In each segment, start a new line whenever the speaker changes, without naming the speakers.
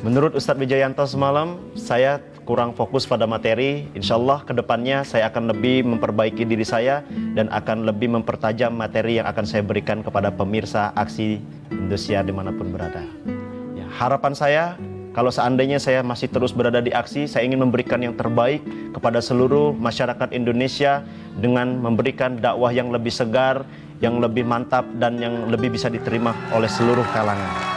Menurut Ustadz Wijayanto semalam, saya kurang fokus pada materi. Insya Allah kedepannya saya akan lebih memperbaiki diri saya dan akan lebih mempertajam materi yang akan saya berikan kepada pemirsa aksi Indosiar dimanapun berada. Ya, harapan saya, kalau seandainya saya masih terus berada di aksi, saya ingin memberikan yang terbaik kepada seluruh masyarakat Indonesia dengan memberikan dakwah yang lebih segar, yang lebih mantap, dan yang lebih bisa diterima oleh seluruh kalangan.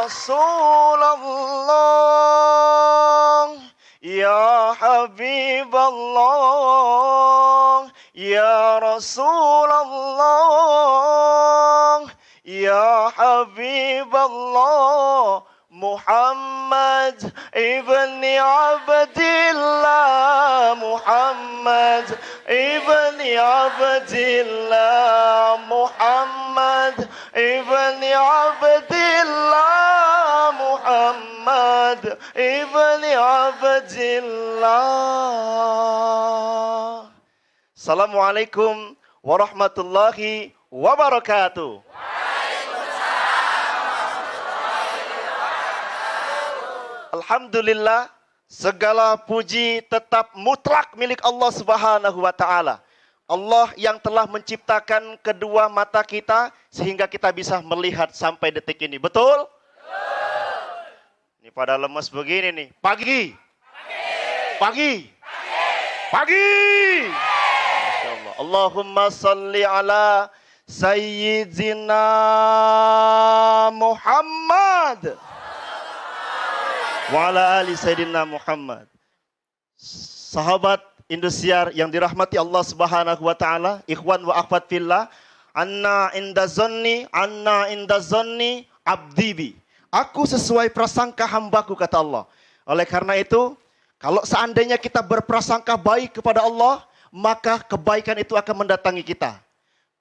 Rasulullah, ya Habiballah, ya Rasulullah, ya Habiballah, Muhammad ibni Abdillah, Muhammad ibni Abdillah, Muhammad ibni Abdillah, Muhammad ibni Abdillah. Assalamualaikum warahmatullahi wabarakatuh. Alhamdulillah, segala puji tetap mutlak milik Allah Subhanahu wa Ta'ala. Allah yang telah menciptakan kedua mata kita sehingga kita bisa melihat sampai detik ini. Betul? Ini pada lemes begini nih. Pagi. Masya Allah. Allahumma salli ala Sayyidina Muhammad wa ala ali Sayyidina Muhammad. Sahabat Indosiar yang dirahmati Allah Subhanahu wa Ta'ala, ikhwan wa akhwat fillah, anna inda zanni abdibi. Aku sesuai prasangka hambaku, kata Allah. Oleh karena itu, kalau seandainya kita berprasangka baik kepada Allah, maka kebaikan itu akan mendatangi kita.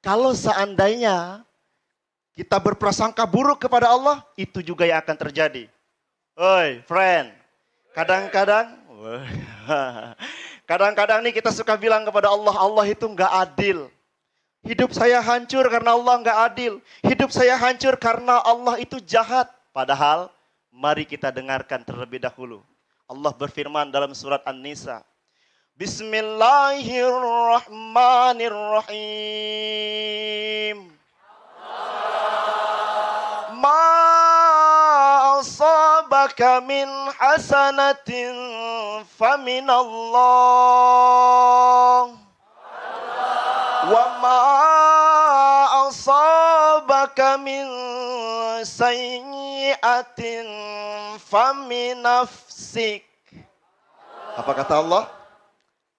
Kalau seandainya kita berprasangka buruk kepada Allah, itu juga yang akan terjadi. Oi, friend. Kadang-kadang nih kita suka bilang kepada Allah, Allah itu nggak adil. Hidup saya hancur karena Allah nggak adil. Hidup saya hancur karena Allah itu jahat. Padahal, mari kita dengarkan terlebih dahulu. Allah berfirman dalam surat An-Nisa. Bismillahirrahmanirrahim. Asabaka min hasanatin famin Allah wa ma asabaka min sayyi'atin famin nafsik. Apa kata Allah?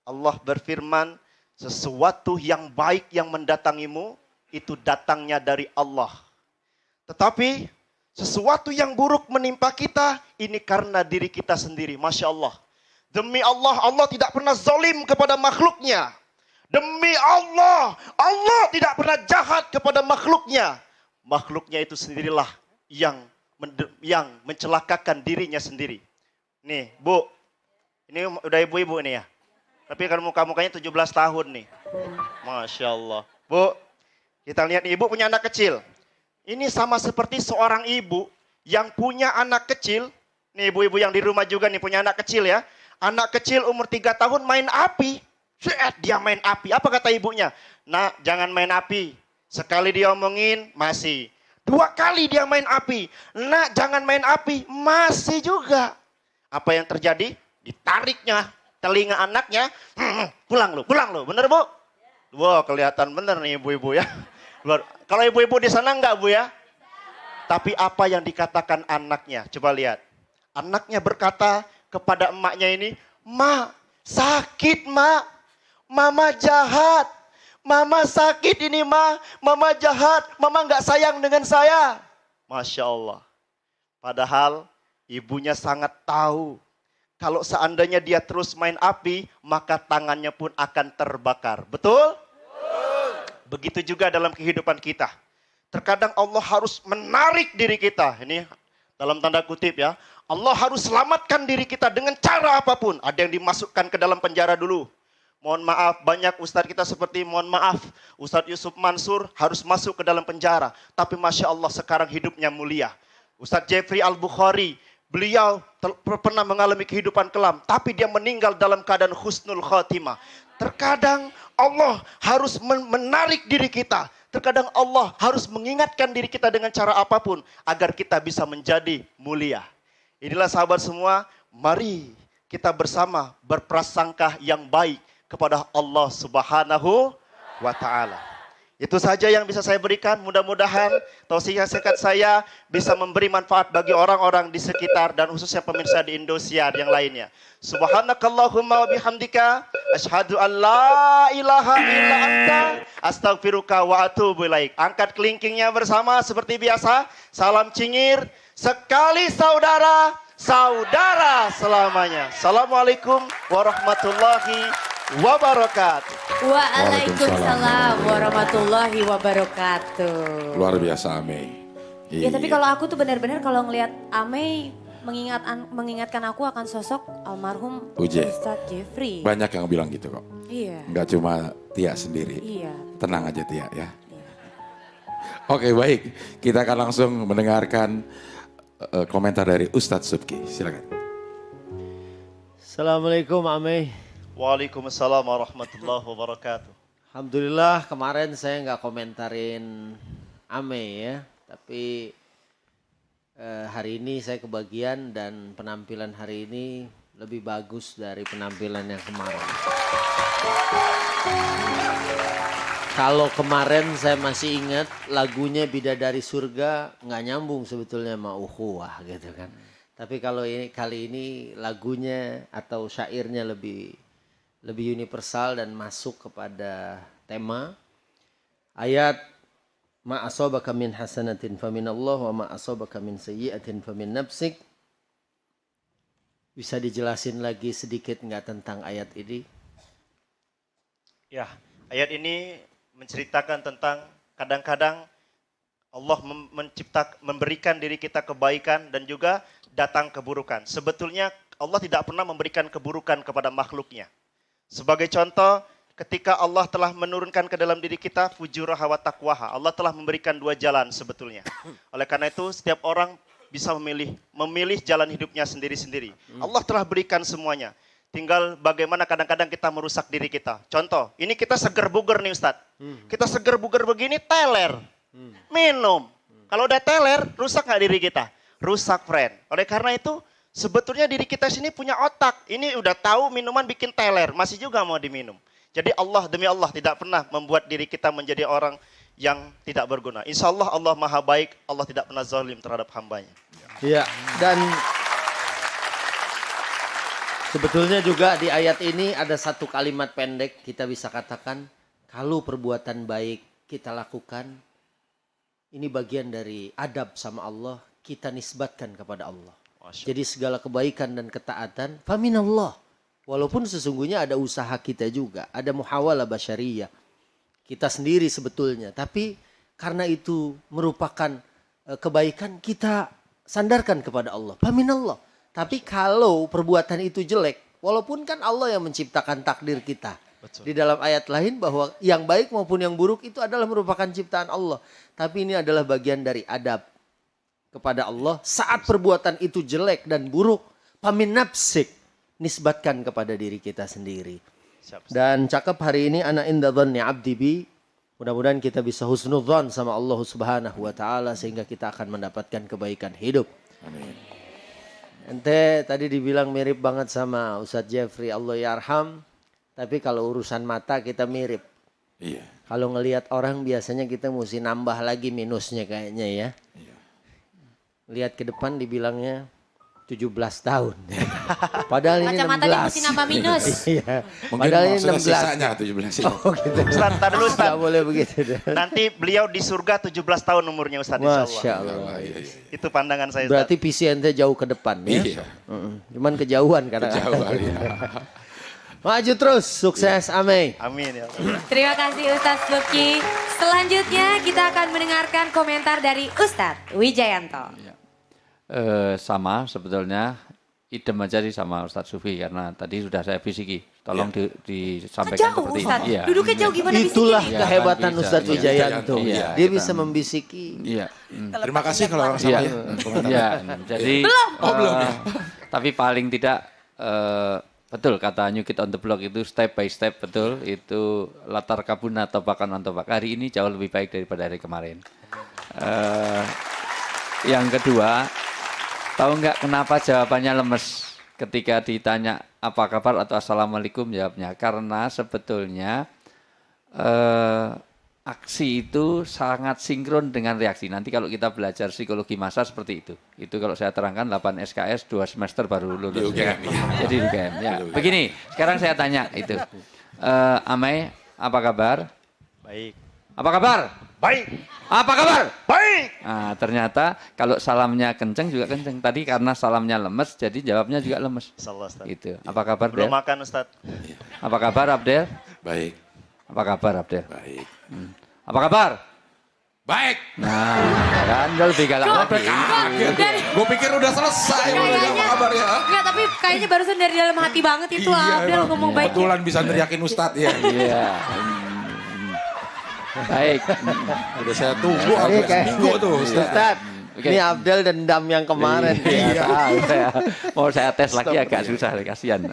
Allah berfirman, sesuatu yang baik yang mendatangimu itu datangnya dari Allah. Tetapi sesuatu yang buruk menimpa kita, ini karena diri kita sendiri. Masya Allah. Demi Allah, Allah tidak pernah zalim kepada makhluknya. Demi Allah, Allah tidak pernah jahat kepada makhluknya. Makhluknya itu sendirilah yang mencelakakan dirinya sendiri. Nih, Bu. Ini udah ibu-ibu nih ya. Tapi kan muka-mukanya 17 tahun nih. Masya Allah. Bu, kita lihat ibu punya anak kecil. Ini sama seperti seorang ibu yang punya anak kecil. Nih ibu-ibu yang di rumah juga nih punya anak kecil ya. Anak kecil umur 3 tahun main api. Dia main api. Apa kata ibunya? Nah, jangan main api. Sekali dia omongin, masih. 2 kali dia main api. Nah, jangan main api. Masih juga. Apa yang terjadi? Ditariknya telinga anaknya. Pulang lu. Bener, Bu? Wah, kelihatan bener nih ibu-ibu ya. Kalau ibu-ibu di sana enggak, Bu ya? Tapi apa yang dikatakan anaknya? Coba lihat. Anaknya berkata kepada emaknya ini, "Ma, sakit, Ma. Mama jahat. Mama sakit ini, Ma. Mama jahat. Mama enggak sayang dengan saya." Masya Allah. Padahal ibunya sangat tahu. Kalau seandainya dia terus main api, maka tangannya pun akan terbakar. Betul? Begitu juga dalam kehidupan kita. Terkadang Allah harus menarik diri kita. Ini dalam tanda kutip ya. Allah harus selamatkan diri kita dengan cara apapun. Ada yang dimasukkan ke dalam penjara dulu. Mohon maaf, banyak ustadz kita seperti mohon maaf. Ustadz Yusuf Mansur harus masuk ke dalam penjara. Tapi Masya Allah sekarang hidupnya mulia. Ustadz Jeffrey Al-Bukhari, beliau pernah mengalami kehidupan kelam. Tapi dia meninggal dalam keadaan husnul khotimah. Terkadang Allah harus menarik diri kita. Terkadang Allah harus mengingatkan diri kita dengan cara apapun. Agar kita bisa menjadi mulia. Inilah sahabat semua, mari kita bersama berprasangka yang baik kepada Allah Subhanahu wa Ta'ala. Itu saja yang bisa saya berikan. Mudah-mudahan tausiah singkat saya bisa memberi manfaat bagi orang-orang di sekitar dan khususnya pemirsa di Indosiar yang lainnya. Subhanakallahumma wa bihamdika asyhadu an la ilaha illa anta astaghfiruka wa atubu ilaik. Angkat kelingkingnya bersama seperti biasa. Salam cingir, sekali saudara, saudara selamanya. Assalamualaikum warahmatullahi wabarakatuh.
Waalaikumsalam warahmatullahi wabarakatuh.
Luar biasa Amei.
Ya tapi kalau aku tuh benar-benar kalau ngelihat Amei mengingatkan aku akan sosok almarhum Ustadz Jeffrey.
Banyak yang bilang gitu kok.
Iya.
Enggak cuma Tia sendiri.
Iya.
Tenang aja Tia ya. Oke baik, kita akan langsung mendengarkan komentar dari Ustadz Subki. Silakan.
Assalamualaikum Amei.
Waalaikumsalam warahmatullahi wabarakatuh.
Alhamdulillah kemarin saya nggak komentarin Amei ya, tapi hari ini saya kebagian dan penampilan hari ini lebih bagus dari penampilan yang kemarin. Kalau kemarin saya masih ingat lagunya Bidadari Surga nggak nyambung sebetulnya sama ukhuwah gitu kan. Tapi kalau kali ini lagunya atau syairnya lebih universal dan masuk kepada tema ayat ma asabaka min hasanatin faminallah wa ma asabaka min sayyi'atin famin nafsik. Bisa dijelasin lagi sedikit nggak tentang ayat ini?
Ya, ayat ini menceritakan tentang kadang-kadang Allah memberikan diri kita kebaikan dan juga datang keburukan. Sebetulnya Allah tidak pernah memberikan keburukan kepada makhluknya. Sebagai contoh, ketika Allah telah menurunkan ke dalam diri kita fujuraha wa taqwaha. Allah telah memberikan dua jalan sebetulnya. Oleh karena itu, setiap orang bisa memilih jalan hidupnya sendiri-sendiri. Allah telah berikan semuanya. Tinggal bagaimana kadang-kadang kita merusak diri kita. Contoh, ini kita seger buger nih Ustadz. Kita seger buger begini, teler. Minum. Kalau udah teler, rusak nggak diri kita? Rusak, friend. Oleh karena itu, sebetulnya diri kita sini punya otak. Ini udah tahu minuman bikin teler, masih juga mau diminum. Jadi Allah demi Allah tidak pernah membuat diri kita menjadi orang yang tidak berguna. Insya Allah Allah maha baik, Allah tidak pernah zalim terhadap hambanya.
Iya, dan sebetulnya juga di ayat ini ada satu kalimat pendek kita bisa katakan, kalau perbuatan baik kita lakukan, ini bagian dari adab sama Allah, kita nisbatkan kepada Allah. Jadi segala kebaikan dan ketaatan, faminallah. Walaupun sesungguhnya ada usaha kita juga, ada muhawalah basyariyah. Kita sendiri sebetulnya, tapi karena itu merupakan kebaikan, kita sandarkan kepada Allah. Faminallah. Tapi kalau perbuatan itu jelek, walaupun kan Allah yang menciptakan takdir kita. Betul. Di dalam ayat lain bahwa yang baik maupun yang buruk itu adalah merupakan ciptaan Allah. Tapi ini adalah bagian dari adab kepada Allah saat perbuatan itu jelek dan buruk, pamin nafsik, nisbatkan kepada diri kita sendiri. Dan cakep hari ini ana inda dhanni abdi bi. Mudah-mudahan kita bisa husnudzon sama Allah Subhanahu wa taala sehingga kita akan mendapatkan kebaikan hidup. Amin. Ente tadi dibilang mirip banget sama Ustadz Jeffrey, Allah yarham. Tapi kalau urusan mata kita mirip.
Iya.
Kalau ngelihat orang biasanya kita mesti nambah lagi minusnya kayaknya ya. Iya. Lihat ke depan dibilangnya 17 tahun. Padahal ini 16.
Kacamata mesti nambah minus.
Iya.
Mungkin
Padahal ini
maksudnya
16.
sisanya 17.
Oh gitu.
Ustaz, tar dulu Ustaz.
Nggak boleh begitu.
Nanti beliau di surga 17 tahun umurnya Ustaz insya Allah.
Masya Allah.
Itu pandangan saya Ustaz.
Berarti visi ente jauh ke depan ya.
Iya.
Cuman kejauhan kadang-kadang.
Kejauhan ya.
Maju terus, sukses Amei.
Amin ya Allah.
Terima kasih Ustadz Subki. Selanjutnya kita akan mendengarkan komentar dari Ustadz Wijayanto.
Sama sebetulnya idem aja sih sama Ustadz Sufi karena tadi sudah saya bisiki. Tolong disampaikan
Jauh
seperti
Ustadz,
ini. Iya.
duduknya jauh gimana
Itulah
bisikinnya?
kehebatan
bisa,
Ustadz
iya.
Wijayanto.
Iya,
Dia
kita-
bisa membisiki.
Iya.
Terima kasih kalau orang sama
Iya.
ya. komentar.
Iya. Jadi
belum ya.
tapi paling tidak betul kata New Kid on the Block itu step by step betul itu latar kabuna tobakan on tobak. Hari ini jauh lebih baik daripada hari kemarin. Yang kedua, tahu nggak kenapa jawabannya lemes ketika ditanya apa kabar atau assalamualaikum jawabnya? Karena sebetulnya aksi itu sangat sinkron dengan reaksi. Nanti kalau kita belajar psikologi massa seperti itu. Itu kalau saya terangkan 8 SKS 2 semester baru lulus.
Di UGM,
ya. Jadi di UGM. Ya. Begini, sekarang saya tanya itu. Amai, apa kabar?
Baik.
Apa kabar?
Baik,
Apa kabar?
baik.
Nah, ternyata kalau salamnya kenceng juga kenceng. Tadi karena salamnya lemes, jadi jawabnya juga lemes.
Insyaallah Ustaz.
Itu. Apa kabar,
Belum
Abdel?
makan Ustaz.
Apa kabar, Abdel?
Baik,
Apa kabar, Abdel?
baik.
Apa kabar?
Baik.
Nah, kan dia lebih galak lagi.
Dari
Gue pikir udah selesai. Apa kabar ya?
Enggak, tapi kayaknya barusan dari dalam hati banget itu Abdel
emang.
ngomong baik.
Kebetulan bisa neriakin Ustadz ya.
Iya. Baik.
Udah saya tunggu sampai seminggu tuh Ustadz.
Ustadz,
Oke.
ini Abdel dendam yang kemarin.
Iya. Mau saya tes lagi agak susah, kasihan.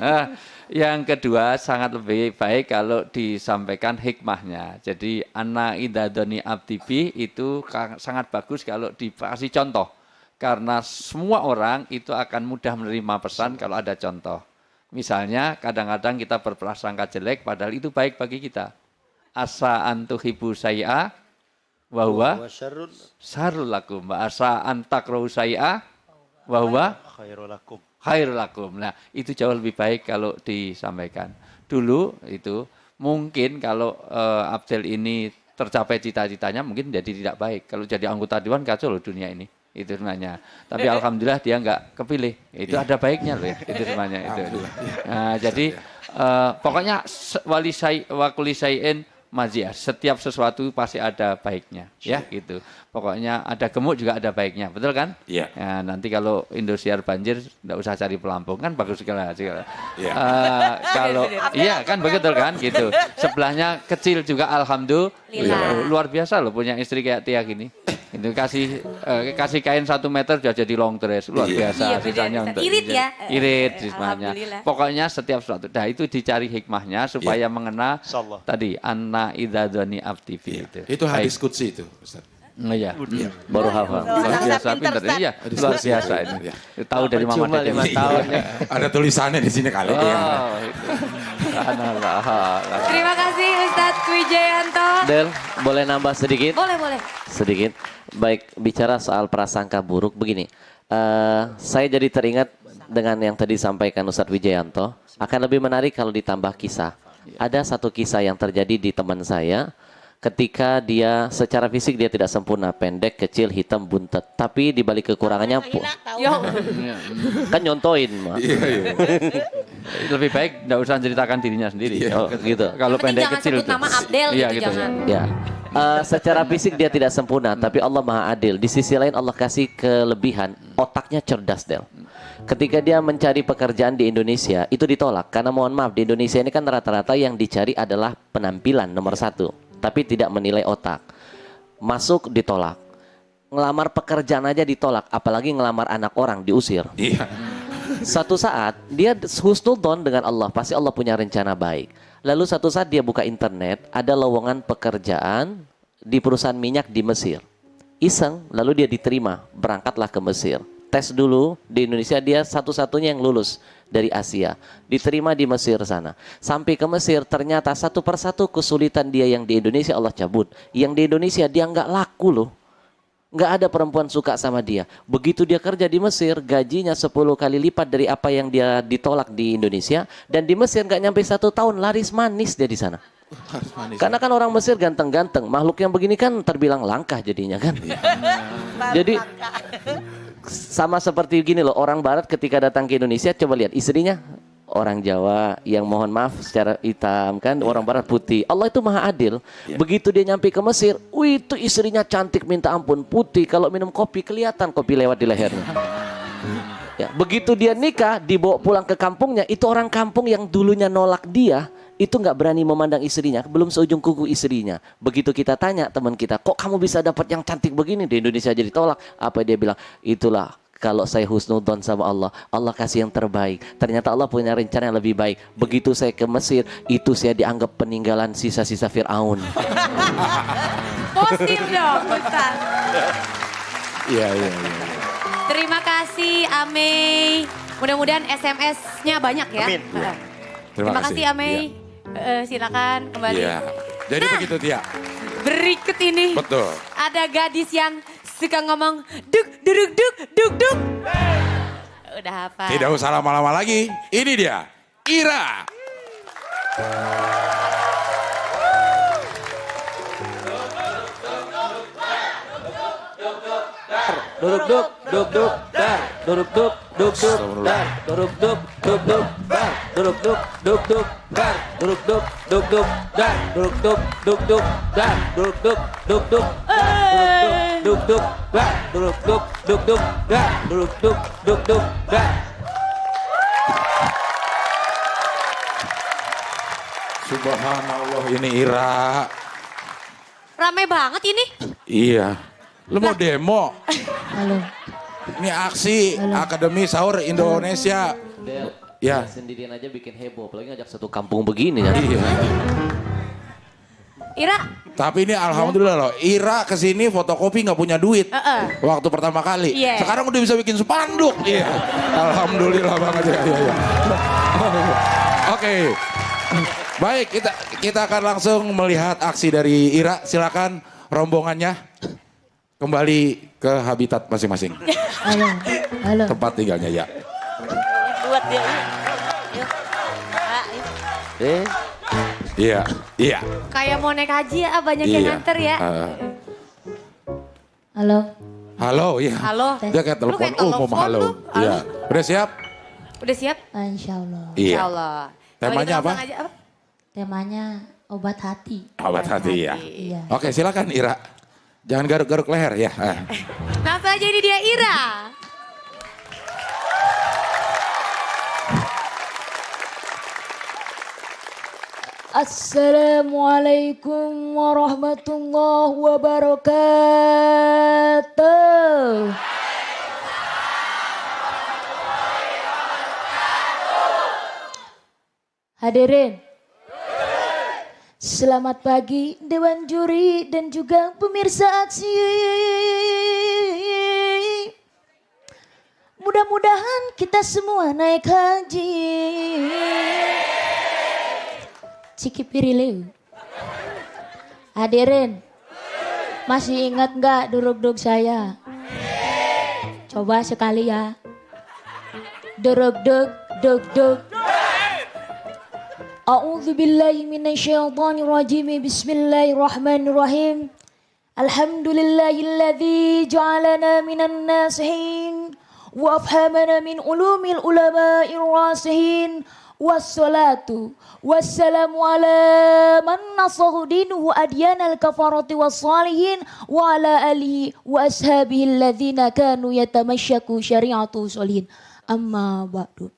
Yang kedua sangat lebih baik kalau disampaikan hikmahnya. Jadi ana idadoni abdibi itu sangat bagus kalau dikasih contoh. Karena semua orang itu akan mudah menerima pesan kalau ada contoh. Misalnya kadang-kadang kita berprasangka jelek padahal itu baik bagi kita. Asa antuhibu say'a wa huwa syarrul lakum. Wa asa antakrahu say'a wa huwa
Khairul lakum.
khairul lakum. Nah, itu jauh lebih baik kalau disampaikan. Dulu itu mungkin kalau Abdel ini tercapai cita-citanya mungkin jadi tidak baik. Kalau jadi anggota dewan kacau loh dunia ini. Itu sebenarnya. Tapi alhamdulillah dia nggak kepilih. Itu ada baiknya loh ya. Itu sebenarnya itu. Nah, jadi pokoknya wakuli sayin maziyah. Setiap sesuatu pasti ada baiknya, ya gitu. Pokoknya ada gemuk juga ada baiknya, betul kan?
Iya.
Ya, nanti kalau Indosiar banjir, nggak usah cari pelampung kan bagus segala.
Iya.
Kalau iya kan begitu kan, gitu. Sebelahnya kecil juga, alhamdulillah. Luar biasa loh punya istri kayak Tia gini. Itu kasih kain 1 meter sudah jadi long dress, luar biasa.
Iya,
Sisanya
bener.
untuk
Irit ya?
Irit sisanya.
Alhamdulillah.
Pokoknya setiap sesuatu. Nah itu dicari hikmahnya supaya mengena
Insyaallah.
tadi anna idadoni abdivi itu.
Itu hadis qudsi itu Ustadz.
Iya.
Baru hafal.
Luar biasa pinter. Iya, luar biasa itu. Tahu dari Mama
Cuma
Dede.
5 tahun ya.
Ada tulisannya di sini kali.
Oh, itu. Subhanallah.
Terima kasih Ustadz Wijayanto.
Del, boleh nambah sedikit?
Boleh, boleh.
Sedikit. Baik, bicara soal prasangka buruk begini. Saya jadi teringat dengan yang tadi disampaikan Ustadz Wijayanto. Akan lebih menarik kalau ditambah kisah. Ada satu kisah yang terjadi di teman saya. Ketika dia secara fisik dia tidak sempurna, pendek, kecil, hitam, buntet. Tapi di balik kekurangannya kan nyontoin. Mak.
Lebih baik enggak usah ceritakan dirinya sendiri.
Oh, gitu.
Kalau
Yang penting
pendek
jangan
kecil
sebut
tuh.
nama Abdel
Iya,
gitu, jangan.
Ya. Secara fisik dia tidak sempurna, tapi Allah Maha Adil. Di sisi lain Allah kasih kelebihan, otaknya cerdas, Del. Ketika dia mencari pekerjaan di Indonesia, itu ditolak. Karena mohon maaf, di Indonesia ini kan rata-rata yang dicari adalah penampilan nomor 1. Tapi tidak menilai otak. Masuk ditolak. Ngelamar pekerjaan aja ditolak, apalagi ngelamar anak orang diusir.
Iya.
Satu saat dia husnudzon dengan Allah, pasti Allah punya rencana baik. Lalu satu saat dia buka internet, ada lowongan pekerjaan di perusahaan minyak di Mesir. Iseng, lalu dia diterima, berangkatlah ke Mesir. Tes dulu, di Indonesia dia satu-satunya yang lulus dari Asia. Diterima di Mesir sana. Sampai ke Mesir, ternyata satu persatu kesulitan dia yang di Indonesia Allah cabut. Yang di Indonesia dia nggak laku loh. Nggak ada perempuan suka sama dia. Begitu dia kerja di Mesir, gajinya 10 kali lipat dari apa yang dia ditolak di Indonesia. Dan di Mesir nggak nyampe 1 tahun, laris manis dia di sana. Karena kan orang Mesir ganteng-ganteng. Makhluk yang begini kan terbilang langka jadinya kan. Jadi sama seperti gini loh, orang Barat ketika datang ke Indonesia, coba lihat istrinya orang Jawa yang mohon maaf secara hitam kan, orang Barat putih. Allah itu maha adil. Begitu dia nyampe ke Mesir, wih itu istrinya cantik minta ampun, putih. Kalau minum kopi kelihatan kopi lewat di lehernya. Ya, begitu dia nikah, dibawa pulang ke kampungnya, itu orang kampung yang dulunya nolak dia, itu nggak berani memandang istrinya, belum seujung kuku istrinya. Begitu kita tanya teman kita, kok kamu bisa dapat yang cantik begini di Indonesia aja ditolak? Apa dia bilang? Itulah kalau saya husnudzon sama Allah, Allah kasih yang terbaik. Ternyata Allah punya rencana yang lebih baik. Begitu saya ke Mesir, itu saya dianggap peninggalan sisa-sisa Fir'aun.
Posir dong, Ustaz.
Iya.
Terima kasih Amei. Mudah-mudahan SMS-nya banyak ya.
Amin.
Terima kasih Amei. Silakan kembali.
Iya. Jadi begitu Tia.
Berikut ini
Betul.
ada gadis yang suka ngomong duk duduk duk duk duk. Udah hafal.
Tidak usah lama-lama lagi. Ini dia, Ira.
Duruk duk, duk duk, dar. Duruk duk, duk duk, dar. Duruk duk, duk duk, dar. Duruk duk, duk duk, dar. Duruk duk, duk duk, dar. Duruk duk, duk duk, dar. Duruk duk, duk duk, dar. Duruk duk, duk duk, dar. Duruk duk, duk duk, dar. Duruk duk, duk duk, dar.
Subhanallah, ini Ira.
Ramai banget ini.
Iya. Lu mau demo?
Halo.
Ini aksi Akademi Sahur Indonesia. Ya.
Sendirian aja bikin heboh, apalagi ngajak satu kampung begini ya.
Iya.
Ira.
Tapi ini alhamdulillah loh, Ira kesini fotokopi nggak punya duit. Waktu pertama kali.
Iya.
Sekarang udah bisa bikin spanduk. Iya. Alhamdulillah banget ya. Oke. Baik, kita akan langsung melihat aksi dari Ira. Silakan rombongannya kembali ke habitat masing-masing.
Halo.
Tempat tinggalnya ya.
Buat dia.
Iya.
Kayak mau naik haji ya, banyak yang nganter ya.
Halo.
Iya.
Halo.
Dia kayak
Lu
telepon
kayak telepon
halo.
tuh.
Iya. Udah siap?
Udah siap?
Insya Allah.
Iya.
Insya Allah.
Temanya apa?
Temanya obat hati.
Obat hati ya.
Iya.
Oke, silakan Ira. Jangan garuk-garuk leher ya.
Langsung aja ini dia Ira.
Assalamualaikum warahmatullahi wabarakatuh. Hadirin, selamat pagi Dewan Juri dan juga pemirsa aksi. Mudah-mudahan kita semua naik haji. Cikipirileu. Hadirin, masih ingat nggak duruk-duruk saya? Coba sekali ya. Duruk-duk, duk-duk. A'udzu billahi minasyaitonir rajim. Bismillahirrahmanirrahim. Alhamdulillahilladzi ja'alana minan nasihin wa afhamana min ulumil ulama'ir rasihin. Wassalatu wassalamu ala man nasahu dinuhu adyanal kafarati wassalihin wa ala alihi wa ashabihi alladhina kanu yatamasyaku syari'atu solihin. Amma ba'du.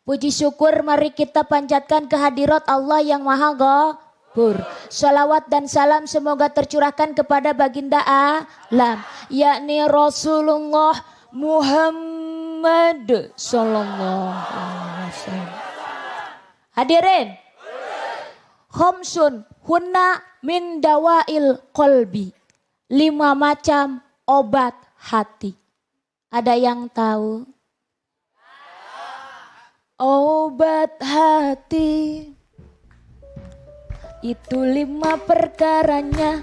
Puji syukur mari kita panjatkan kehadirat Allah yang Maha Ghafur. Salawat dan salam semoga tercurahkan kepada baginda alam, yakni Rasulullah Muhammad sallallahu alaihi wasallam. Hadirin, khamsun hunna min dawail qalbi. 5 macam obat hati. Ada yang tahu? Obat hati itu 5 perkaranya.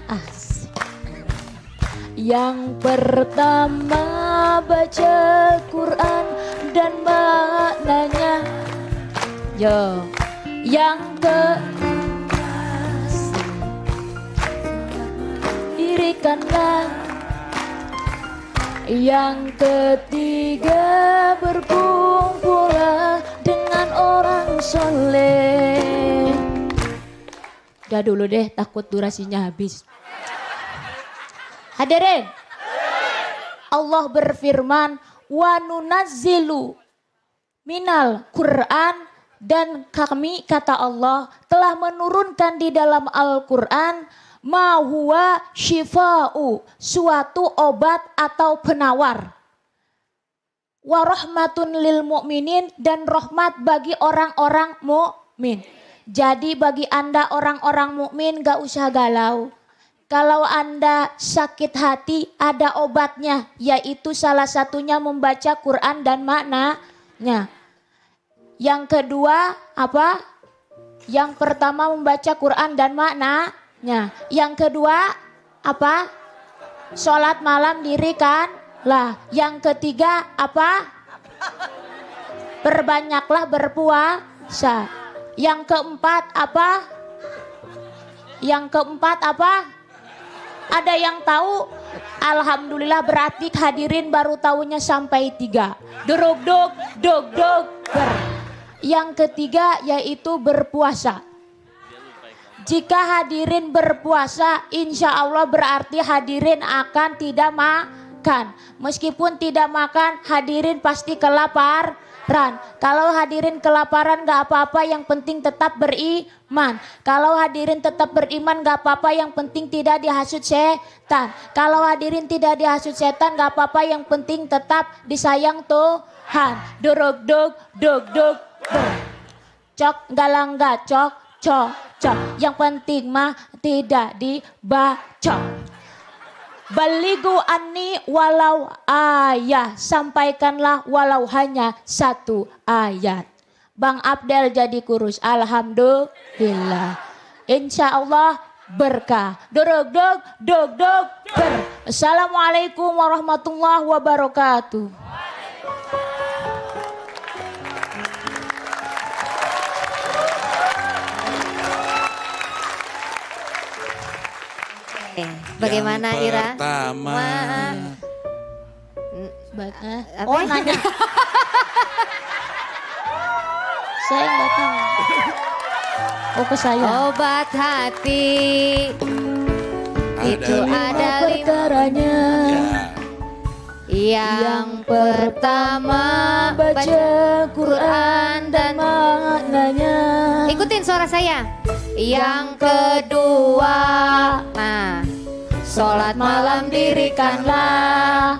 Yang pertama baca Quran dan maknanya. Yang kedua dirikanlah. Yang ketiga berkumpullah dengan orang soleh. Udah dulu deh, takut durasinya habis. Hadirin, Allah berfirman, wa nunazzilu minal Qur'an, dan kami kata Allah telah menurunkan di dalam Al-Qur'an ma huwa syifa'u, suatu obat atau penawar, wa rahmatun lil mu'minin, dan rahmat bagi orang-orang mukmin. Jadi bagi Anda orang-orang mukmin gak usah galau. Kalau Anda sakit hati ada obatnya, yaitu salah satunya membaca Quran dan maknanya. Yang kedua apa? Yang pertama membaca Quran dan maknanya. Yang kedua apa? Sholat malam dirikanlah. Yang ketiga apa? Perbanyaklah berpuasa. Yang keempat apa? Yang keempat apa? Ada yang tahu? Alhamdulillah, berarti hadirin baru tahunya sampai 3. Dog dog dog dog ber. Yang ketiga yaitu berpuasa. Jika hadirin berpuasa, insya Allah berarti hadirin akan tidak makan. Meskipun tidak makan, hadirin pasti kelaparan. Kalau hadirin kelaparan gak apa-apa, yang penting tetap beriman. Kalau hadirin tetap beriman gak apa-apa, yang penting tidak dihasut setan. Kalau hadirin tidak dihasut setan gak apa-apa, yang penting tetap disayang Tuhan. Dog dog dog dog. Cok galang gacok cok cok, yang penting mah tidak dibacok. Baligu anni walau ayat, sampaikanlah walau hanya 1 ayat. Bang Abdel jadi kurus, alhamdulillah. Insya Allah berkah. Dog dog dog dog ber. Assalamualaikum warahmatullahi wabarakatuh.
Bagaimana Ira?
Pertama.
Oh nanya. Saya nggak tahu. Oh ke saya.
Obat hati itu ada 5
perkaranya.
Yang pertama baca Quran dan
maknanya.
Ikutin suara saya. Yang kedua, nah, sholat malam dirikanlah.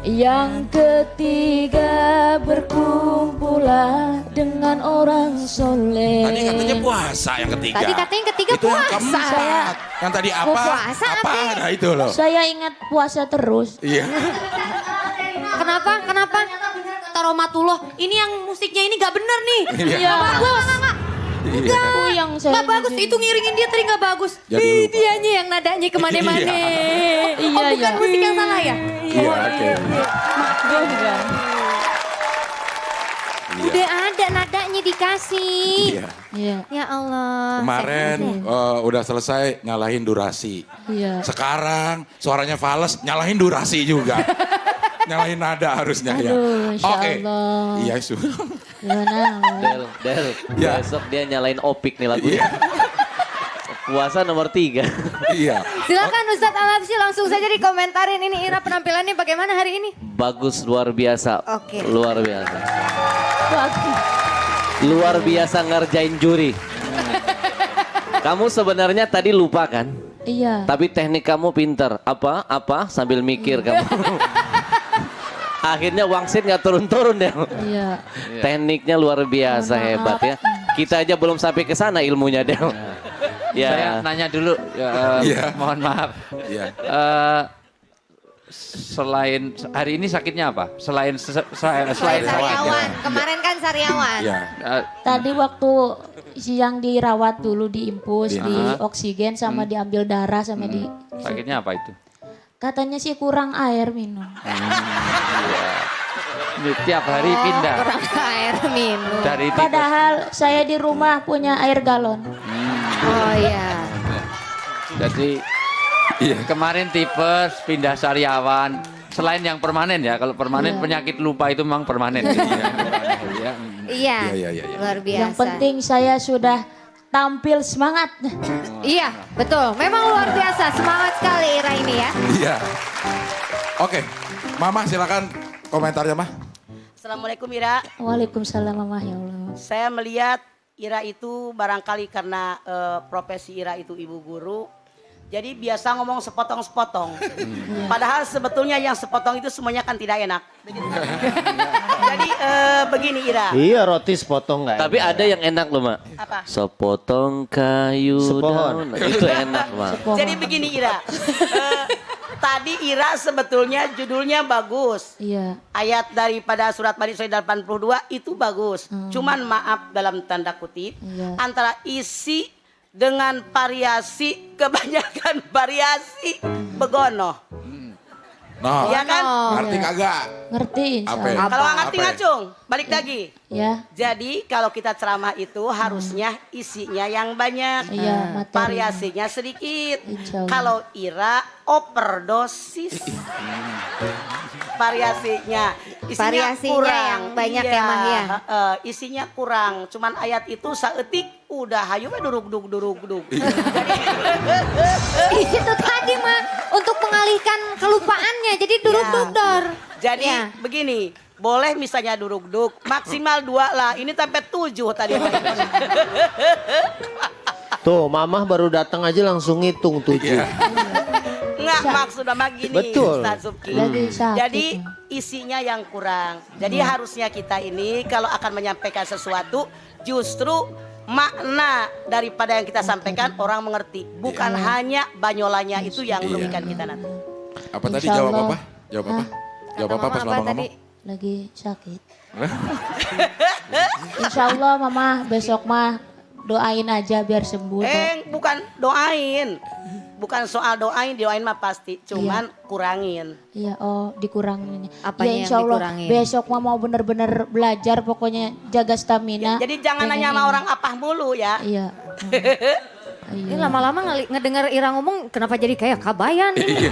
Yang ketiga, berkumpullah dengan orang soleh.
Tadi katanya puasa yang ketiga.
Tadi katanya yang ketiga
itu
puasa.
Yang keempat. Yang tadi apa?
Puasa
apa? Nah itu loh.
Saya ingat puasa terus.
Iya.
Kenapa? Taromatullah. Ini yang musiknya ini gak bener nih.
Iya.
Gak bagus. Enggak.
Oh, yang saya
Gak bagus. Itu ngiringin dia tadi gak bagus.
Jadi lupa.
Dianya yang nadanya kemana-mana.
Iya,
Oh bukan
iya.
musik yang salah ya?
Iya, oke.
Udah ada nadanya dikasih.
Iya.
Iya.
Ya Allah.
Kemarin udah selesai nyalahin durasi.
Iya.
Sekarang suaranya fals, nyalahin durasi juga. Nyalahin nada harusnya ya.
Aduh, Insya
Oke.
Allah.
Iya, Su.
Gimana?
Del,
Ya.
besok dia nyalain Opik nih lagunya.
Iya.
Puasa nomor 3.
Iya.
Silakan Ustadz Al-Habsyi langsung saja dikomentarin ini Ira penampilannya bagaimana hari ini?
Bagus, luar biasa.
Oke.
Luar biasa. Luar biasa ngerjain juri. Kamu sebenarnya tadi lupa kan?
Iya.
Tapi teknik kamu pinter. Apa? Sambil mikir kamu. Akhirnya wangsit nggak turun-turun deh.
Iya.
Tekniknya luar biasa, hebat ya. Kita aja belum sampai ke sana ilmunya deh.
Saya
Ya.
nanya dulu,
Iya.
mohon maaf.
Iya.
Selain hari ini sakitnya apa? Selain
Sariawan. Kemarin kan Sariawan.
Iya.
Tadi waktu siang dirawat dulu, diimpus,
Iya.
di oksigen sama diambil darah sama di.
sakitnya apa itu?
Katanya sih kurang air minum.
Ini tiap hari pindah.
Kurang air minum.
Dari tipes.
Padahal saya di rumah punya air galon.
Oh iya.
Jadi kemarin tipes, pindah sariawan. Selain yang permanen ya, kalau permanen penyakit lupa itu memang permanen.
Iya.
Iya.
Luar biasa.
Yang penting saya sudah tampil semangat.
Iya, betul. Memang luar biasa. Semangat sekali Ira ini ya.
Iya. Oke. Mama silakan komentarnya mah.
Assalamualaikum Ira.
Waalaikumsalam Mama, ya Allah.
Saya melihat Ira itu barangkali karena profesi Ira itu ibu guru. Jadi biasa ngomong sepotong-sepotong. Padahal sebetulnya yang sepotong itu semuanya kan tidak enak. Jadi begini Ira.
Iya roti sepotong nggak?
Tapi ada yang enak loh Mak.
Apa?
Sepotong kayu
Sepohon.
daun. Itu enak Mak.
Jadi begini Ira. Tadi Ira sebetulnya judulnya bagus.
Iya.
Ayat daripada surat Bani Israil 82 itu bagus. Cuman maaf dalam tanda kutip.
Iya.
Antara isi dengan variasi, kebanyakan variasi begono.
Nah,
Iya kan?
ngerti kagak?
Ngerti insya
Apa?
Allah.
Kalau nggak ngerti
Apa?
ngacung, balik lagi.
Ya.
Jadi kalau kita ceramah itu harusnya isinya yang banyak,
Iya, materi.
variasinya sedikit.
Insya Allah.
Kalau Ira overdosis, variasinya
Variasinya yang banyak ya, Mah, ya?
Isinya kurang. Cuman ayat itu saeutik udah hayu we durug.
Itu tadi mah untuk mengalihkan kelupaannya. Jadi duruk-duruk dor.
Jadi
Ya.
begini, boleh misalnya duruk-duruk maksimal 2 lah. Ini sampai 7 tadi.
Tuh, mamah baru datang aja langsung ngitung 7.
Enggak maksud sama gini
Betul.
Ustaz Subki.
Lagi sakit.
Jadi isinya yang kurang. Jadi harusnya kita ini kalau akan menyampaikan sesuatu justru makna daripada yang kita sampaikan orang mengerti. Bukan hanya banyolanya itu yang merugikan kita nanti.
Apa tadi
Insya
jawab
Allah.
apa? Jawab apa? Jawab apa pas mama ngomong?
Lagi sakit. Insya Allah Mama besok mah doain aja biar sembuh. Dok.
Bukan doain. Bukan soal doain mah pasti. Cuman kurangin.
Iya, oh dikurangin.
Apanya
Ya
yang
insya Allah
dikurangin?
besok mah mau bener-bener belajar pokoknya jaga stamina.
Jadi jangan nanya sama orang apah mulu ya.
Iya.
Ini lama-lama ngedengar Ira ngomong kenapa jadi kayak kabayan ini.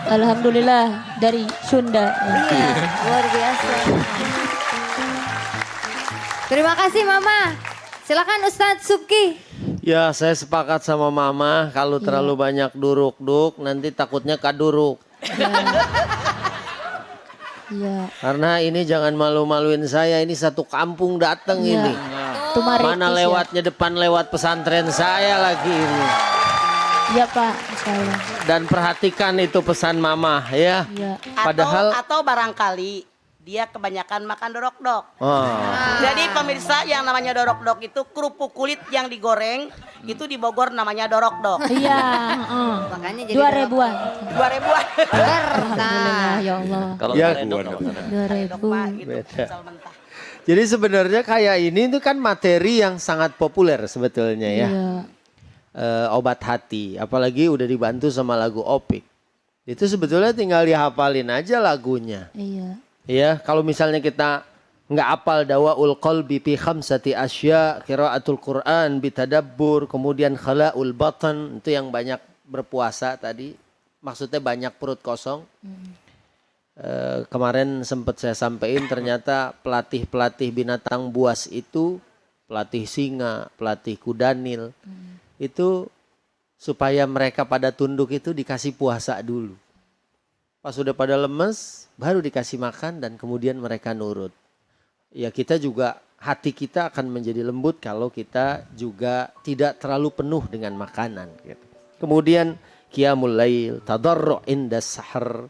Alhamdulillah dari Sunda.
Iya, luar biasa. Terima kasih Mama. Silakan Ustadz Subki.
Ya, saya sepakat sama mama kalau terlalu banyak duruk-duk nanti takutnya kaduruk.
Iya.
Karena ini jangan malu-maluin saya, ini satu kampung datang ini. Mana lewatnya depan lewat pesantren saya lagi ini.
Iya Pak, insya Allah.
Dan perhatikan itu pesan mama ya.
Iya.
Padahal
Atau barangkali dia kebanyakan makan dorok-dok.
oh,
Jadi pemirsa yang namanya dorok-dok itu kerupuk kulit yang digoreng itu di Bogor namanya dorok-dok.
Iya.
Makanya jadi
2.000-an.
2.000-an.
Alhamdulillah ya Allah.
Kalau
Ya,
nggak rendok, kalau nggak rendok.
2.000.
beda. Jadi sebenarnya kayak ini itu kan materi yang sangat populer sebetulnya ya.
Iya.
Obat hati, apalagi udah dibantu sama lagu Opik. Itu sebetulnya tinggal dihafalin aja lagunya.
Iya.
Ya, kalau misalnya kita nggak apal dawaul qalbi fi khamsati asya, qiraatul Quran bitadabbur, kemudian khala'ul batan, itu yang banyak berpuasa tadi. Maksudnya banyak perut kosong. Kemarin sempat saya sampaikan ternyata pelatih-pelatih binatang buas itu, pelatih singa, pelatih kudanil, itu supaya mereka pada tunduk itu dikasih puasa dulu. Pas sudah pada lemes, baru dikasih makan dan kemudian mereka nurut. Ya kita juga, hati kita akan menjadi lembut kalau kita juga tidak terlalu penuh dengan makanan. Gitu. Kemudian qiyamul lail, tadarru' inda sahar.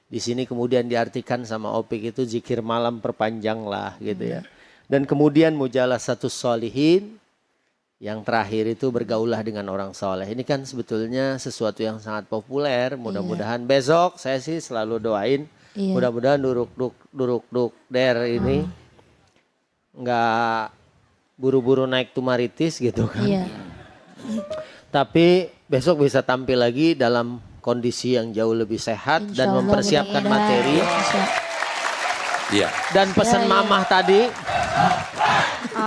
Di sini kemudian diartikan sama Opik itu zikir malam perpanjanglah gitu ya. Dan kemudian mujalasatus sholihin. Yang terakhir itu bergaulah dengan orang soleh. Ini kan sebetulnya sesuatu yang sangat populer. Mudah-mudahan besok saya sih selalu doain.
Iya.
Mudah-mudahan duruk-duk der ini nggak buru-buru naik tumaritis gitu kan.
Iya.
Tapi besok bisa tampil lagi dalam kondisi yang jauh lebih sehat
Insya
dan
Allah,
mempersiapkan
mudah-mudahan.
materi.
Iya.
Dan pesan mamah tadi,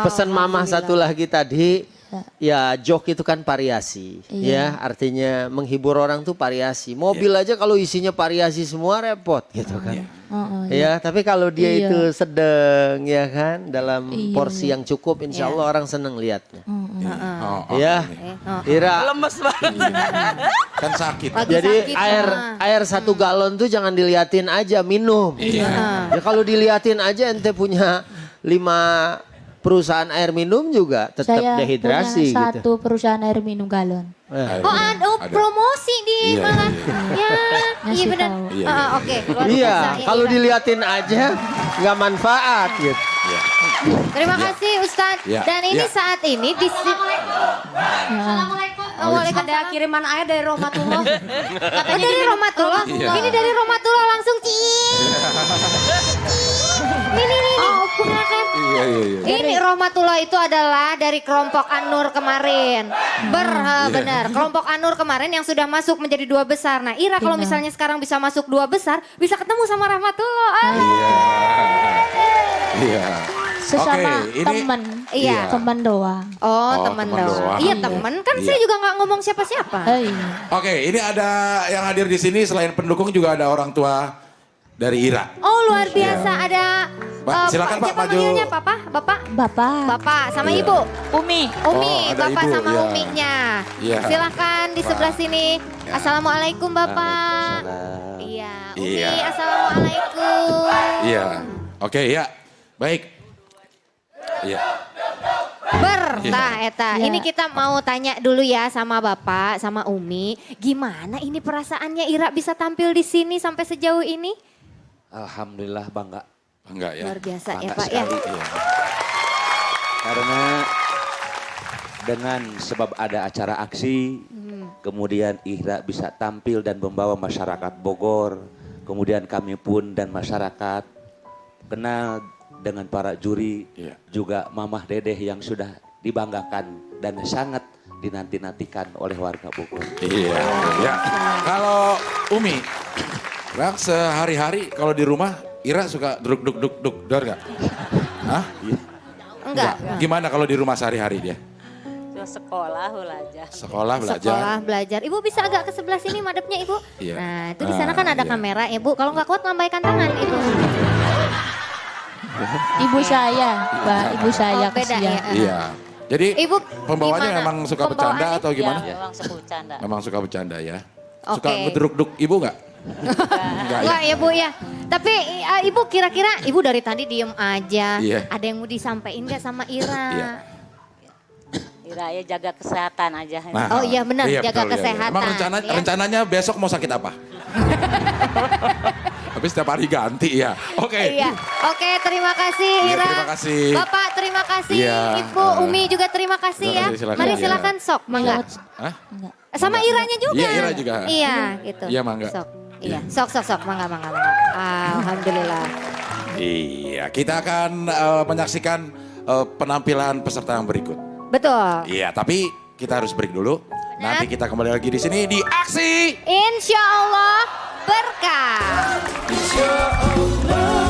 pesan mamah satu lagi tadi, Ya joke itu kan variasi, ya artinya menghibur orang tuh variasi. Mobil aja kalau isinya variasi semua repot gitu kan. Ya tapi kalau dia itu sedang ya kan dalam porsi yang cukup, insya Allah orang seneng lihatnya. Ya, Ira.
Lemes banget.
Kan sakit.
Jadi air 1 galon tuh jangan diliatin aja, minum. Ya kalau diliatin aja ente punya 5 perusahaan air minum juga tetap
Saya
dehidrasi
punya
gitu.
1 perusahaan air minum galon.
Oh ada promosi di malah. Ya, iya benar. Oke.
Iya, kalau diliatin aja nggak manfaat gitu.
Terima kasih Ustadz. Dan ini saat ini di
Assalamualaikum. Ada kiriman air dari Romatullah.
Katanya dari Romatullah. Ini dari Romatullah langsung Ini. Ini Romatullah itu adalah dari kelompok An-Nur kemarin. Benar. Kelompok An-Nur kemarin yang sudah masuk menjadi 2 besar. Nah Ira kalau misalnya sekarang bisa masuk 2 besar, bisa ketemu sama Rahmatullah.
Iya.
Sesama teman.
Iya.
Teman doang.
Oh teman doang. Iya teman, kan saya juga nggak ngomong siapa-siapa.
Oke, ini ada yang hadir di sini selain pendukung juga ada orang tua dari Ira.
Oh luar biasa, ada
silakan Pak
siapa
maju.
manggilnya Bapak sama Ibu.
Umi.
ada
Bapak
Ibu,
sama
ya.
Uminya.
Iya.
Silakan di sebelah sini. Assalamualaikum Bapak. Iya. Umi, assalamualaikum.
Iya. Oke, ya. Baik. Iya.
Eta. Ini kita mau tanya dulu ya sama Bapak, sama Umi. Gimana ini perasaannya Ira bisa tampil di sini sampai sejauh ini?
Alhamdulillah bangga.
Bangga ya.
Luar biasa
Bangga
ya Pak ya.
sekali, Karena dengan sebab ada acara aksi, kemudian Ira bisa tampil dan membawa masyarakat Bogor, kemudian kami pun dan masyarakat kenal dengan para juri, juga Mamah Dedeh yang sudah dibanggakan dan sangat dinanti-nantikan oleh warga Bogor.
Iya. Ya. Kalau Umi, Bang sehari-hari kalau di rumah Ira suka duduk nggak? Hah?
Enggak.
Gimana kalau di rumah sehari-hari dia?
Sekolah belajar.
Sekolah belajar. Ibu bisa agak ke sebelah sini madepnya Ibu.
Iya.
Nah itu di sana kan ada kamera ya Bu. Kalau nggak kuat lambaikan tangan Ibu.
Ibu saya, Mbak, ibu saya
beda
kasihan.
ya.
Iya. Jadi
Ibu
pembawaannya
gimana?
memang suka bercanda atau gimana?
Ya, memang suka bercanda.
Memang suka bercanda ya.
Oke.
Suka ngedruk-duk Ibu nggak?
Enggak ya Bu ya. Tapi Ibu kira-kira Ibu dari tadi diem aja.
Iya.
Ada yang mau disampaikan nggak sama Ira?
Iya.
Ira ya jaga kesehatan aja.
Oh iya benar, jaga
betul,
kesehatan.
Emang rencananya besok mau sakit apa? Tapi setiap hari ganti ya. Oke.
Iya. Oke, terima kasih
Iya,
Ira.
terima kasih.
Bapak terima kasih.
Iya.
Ibu Umi juga terima kasih ya.
Silakan,
Mari
iya.
silakan sok, mangga.
Hah?
Sama Iranya juga.
Iya, Ira juga.
Iya, gitu.
Iya, mangga.
Sok. Iya, sok, mangga. Alhamdulillah.
Iya, kita akan menyaksikan penampilan peserta yang berikut.
Betul.
Iya, tapi kita harus break dulu. Nanti kita kembali lagi di sini di Aksi.
Insya Allah berkah.
Insya Allah.